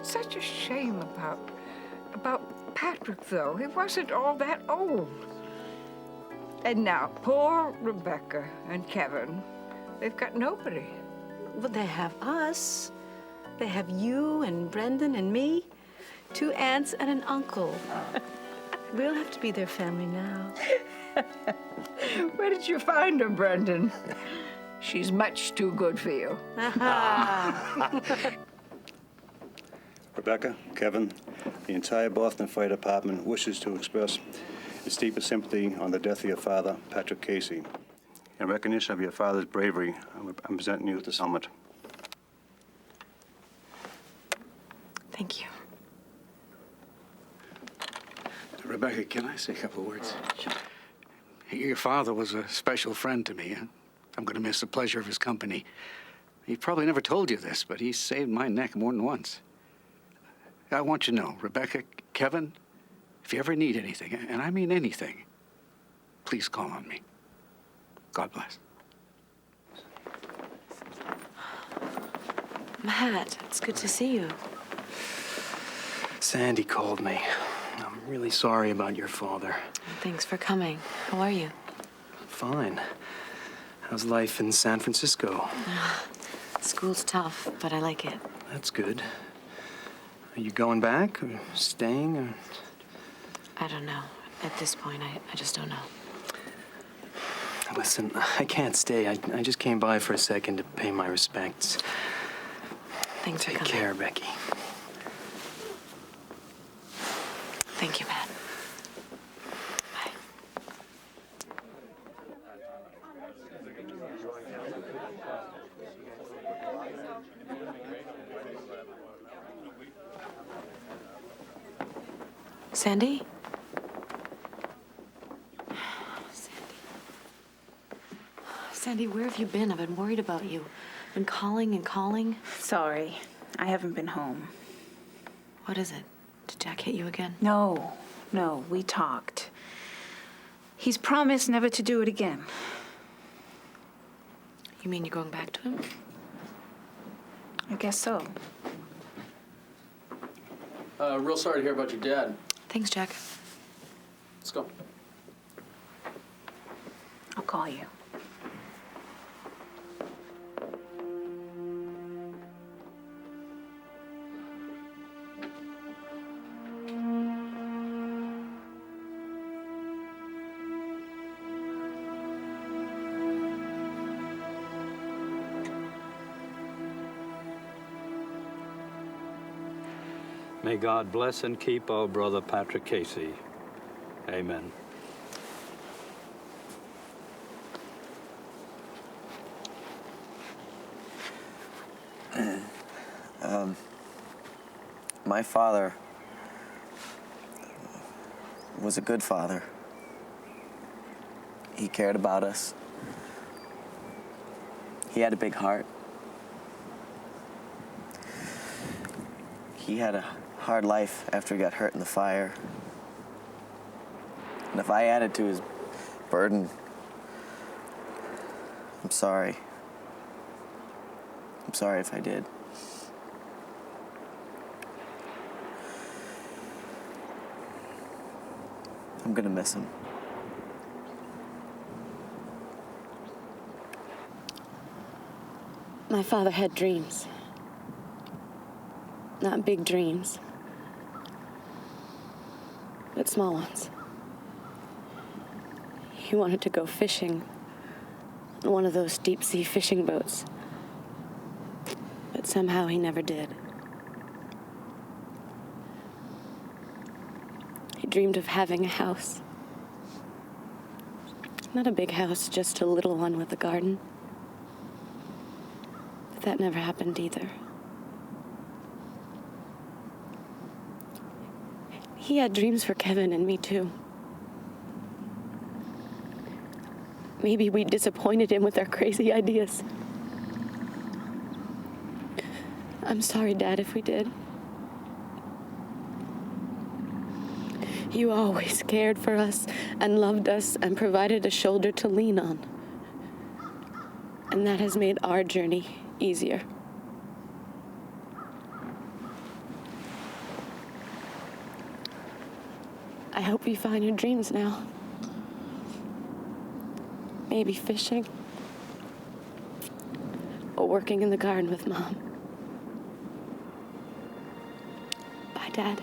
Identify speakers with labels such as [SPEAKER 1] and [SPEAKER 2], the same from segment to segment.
[SPEAKER 1] such a shame about Patrick, though. He wasn't all that old. And now, poor Rebecca and Kevin, they've got nobody.
[SPEAKER 2] Well, they have us. They have you and Brendan and me. 2 aunts and an uncle. We'll have to be their family now.
[SPEAKER 1] Where did you find her, Brendan? She's much too good for you.
[SPEAKER 3] Rebecca, Kevin, the entire Boston Fire Department wishes to express its deepest sympathy on the death of your father, Patrick Casey. In recognition of your father's bravery, I'm presenting you this helmet.
[SPEAKER 2] Thank you.
[SPEAKER 4] Rebecca, can I say a couple of words?
[SPEAKER 2] Sure.
[SPEAKER 4] Your father was a special friend to me. I'm going to miss the pleasure of his company. He probably never told you this, but he saved my neck more than once. I want you to know, Rebecca, Kevin, if you ever need anything, and I mean anything, please call on me. God bless.
[SPEAKER 2] Matt, it's good to see you.
[SPEAKER 5] Sandy called me. I'm really sorry about your father.
[SPEAKER 2] Thanks for coming. How are you?
[SPEAKER 5] Fine. How's life in San Francisco?
[SPEAKER 2] School's tough, but I like it.
[SPEAKER 5] That's good. Are you going back or staying? Or...
[SPEAKER 2] I don't know. At this point, I just don't know.
[SPEAKER 5] Listen, I can't stay. I just came by for a second to pay my respects.
[SPEAKER 2] Thanks for
[SPEAKER 5] Take
[SPEAKER 2] coming.
[SPEAKER 5] care, Becky.
[SPEAKER 2] Thank you, Matt. Bye. Sandy? Sandy, where have you been? I've been worried about you. Been calling and calling.
[SPEAKER 6] Sorry, I haven't been home.
[SPEAKER 2] What is it? Did Jack hit you again?
[SPEAKER 6] No, we talked. He's promised never to do it again.
[SPEAKER 2] You mean you're going back to him?
[SPEAKER 6] I guess so.
[SPEAKER 7] Real sorry to hear about your dad.
[SPEAKER 2] Thanks, Jack.
[SPEAKER 7] Let's go.
[SPEAKER 6] I'll call you.
[SPEAKER 8] May God bless and keep our brother Patrick Casey. Amen.
[SPEAKER 9] My father was a good father. He cared about us. He had a big heart. He had a hard life after he got hurt in the fire. And if I added to his burden, I'm sorry. I'm sorry if I did. I'm gonna miss him.
[SPEAKER 2] My father had dreams. Not big dreams, but small ones. He wanted to go fishing on one of those deep-sea fishing boats, but somehow he never did. He dreamed of having a house. Not a big house, just a little one with a garden. But that never happened either. He had dreams for Kevin and me, too. Maybe we disappointed him with our crazy ideas. I'm sorry, Dad, if we did. You always cared for us and loved us and provided a shoulder to lean on. And that has made our journey easier.
[SPEAKER 10] hope you find your dreams now. Maybe fishing. Or working in the garden with Mom. Bye, Dad.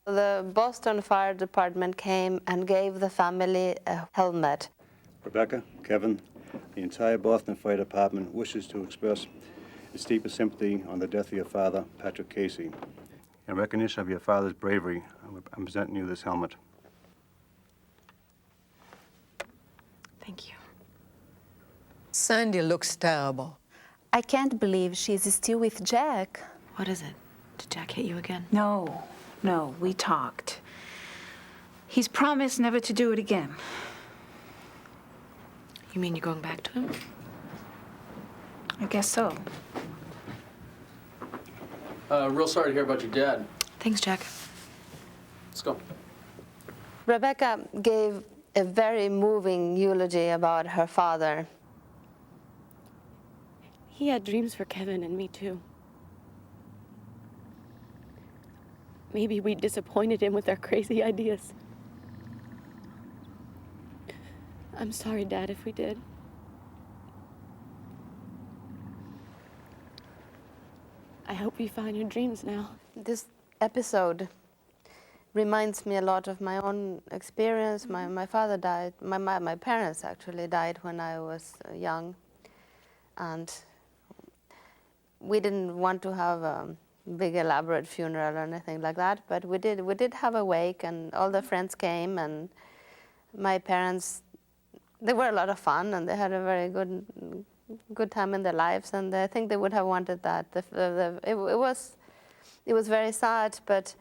[SPEAKER 11] The Boston Fire Department came and gave the family a helmet.
[SPEAKER 3] Rebecca, Kevin, the entire Boston Fire Department wishes to express its deepest sympathy on the death of your father, Patrick Casey. In recognition of your father's bravery, I'm presenting you this helmet.
[SPEAKER 2] Thank you.
[SPEAKER 12] Sandy looks terrible.
[SPEAKER 13] I can't believe she's still with Jack.
[SPEAKER 2] What is it? Did Jack hit you again?
[SPEAKER 6] No, no, we talked. He's promised never to do it again.
[SPEAKER 2] You mean you're going back to him?
[SPEAKER 6] I guess so.
[SPEAKER 7] Real sorry to hear about your dad.
[SPEAKER 2] Thanks, Jack.
[SPEAKER 7] Let's go.
[SPEAKER 11] Rebecca gave a very moving eulogy about her father.
[SPEAKER 10] He had dreams for Kevin and me, too. Maybe we disappointed him with our crazy ideas. I'm sorry, Dad, if we did. I hope you find your dreams now.
[SPEAKER 11] This episode reminds me a lot of my own experience. My father died, my parents actually died when I was young. And we didn't want to have a big elaborate funeral or anything like that, but we did have a wake, and all the friends came, and my parents, they were a lot of fun, and they had a very good time in their lives, and I think they would have wanted that. It was very sad, but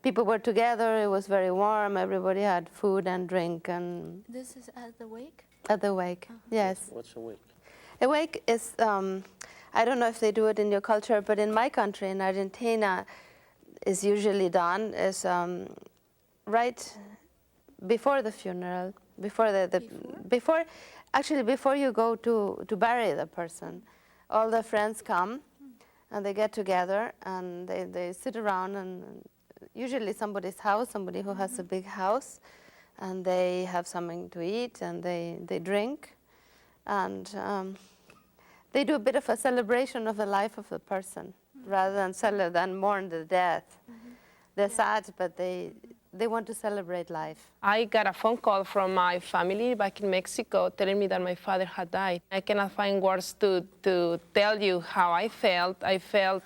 [SPEAKER 11] people were together, it was very warm, everybody had food and drink. And
[SPEAKER 13] This is at the wake?
[SPEAKER 11] At the wake, yes.
[SPEAKER 7] What's a wake?
[SPEAKER 11] A wake is, I don't know if they do it in your culture, but in my country, in Argentina, is usually done is right before the funeral, before you go to bury the person. All the friends come and they get together and they sit around, and usually somebody's house, somebody who has a big house, and they have something to eat and they drink, and they do a bit of a celebration of the life of the person rather than mourn the death. They're sad, but they want to celebrate life.
[SPEAKER 14] I got a phone call from my family back in Mexico telling me that my father had died. I cannot find words to tell you how I felt. I felt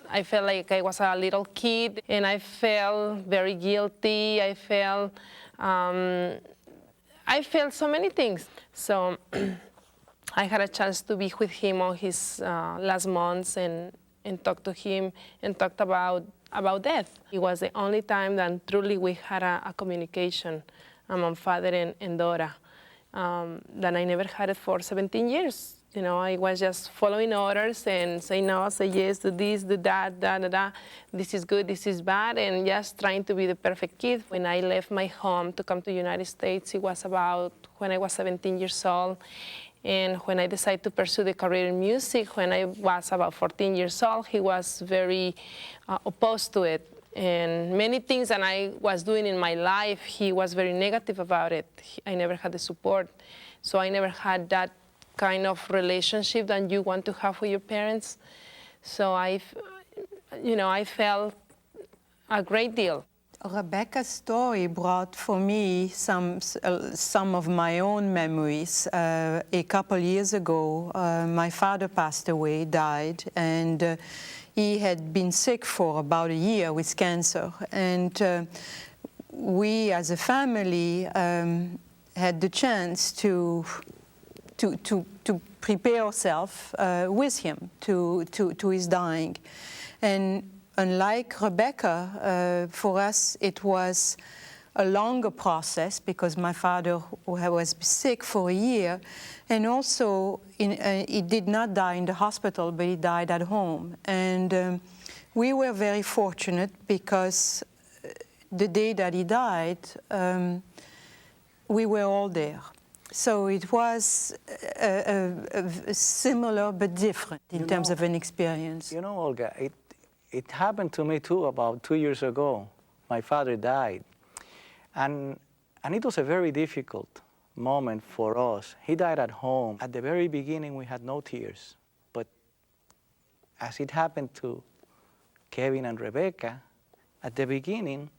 [SPEAKER 14] like I was a little kid, and I felt very guilty. I felt so many things. So I had a chance to be with him on his last months and talk to him and talked about death. It was the only time that truly we had a communication among father and daughter that I never had it for 17 years. You know, I was just following orders and say no, say yes, do this, do that, this is good, this is bad, and just trying to be the perfect kid. When I left my home to come to the United States, it was about when I was 17 years old. And when I decided to pursue the career in music, when I was about 14 years old, he was very opposed to it. And many things that I was doing in my life, he was very negative about it. I never had the support. So I never had that kind of relationship that you want to have with your parents. So I felt a great deal.
[SPEAKER 12] Rebecca's story brought for me some of my own memories. A couple years ago, my father passed away, died, and he had been sick for about a year with cancer. And we, as a family, had the chance to prepare ourselves with him to his dying. And unlike Rebecca, for us it was a longer process because my father was sick for a year, and also he did not die in the hospital, but he died at home. And we were very fortunate because the day that he died, we were all there. So it was similar but different in terms of an experience.
[SPEAKER 15] You know, Olga, it happened to me too about 2 years ago. My father died. And it was a very difficult moment for us. He died at home. At the very beginning, we had no tears. But as it happened to Kevin and Rebecca, at the beginning,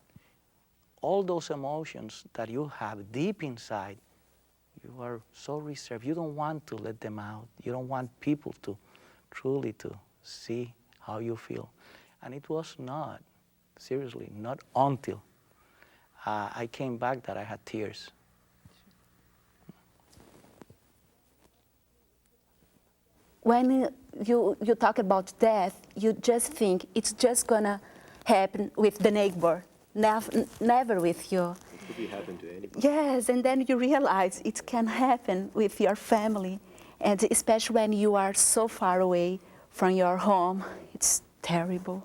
[SPEAKER 15] all those emotions that you have deep inside, you are so reserved. You don't want to let them out. You don't want people to truly to see how you feel. And it was not, seriously, not until I came back that I had tears.
[SPEAKER 13] When you talk about death, you just think it's just gonna happen with the neighbor, never with you.
[SPEAKER 9] It could be happen to anybody.
[SPEAKER 13] Yes, and then you realize it can happen with your family, and especially when you are so far away from your home, it's terrible.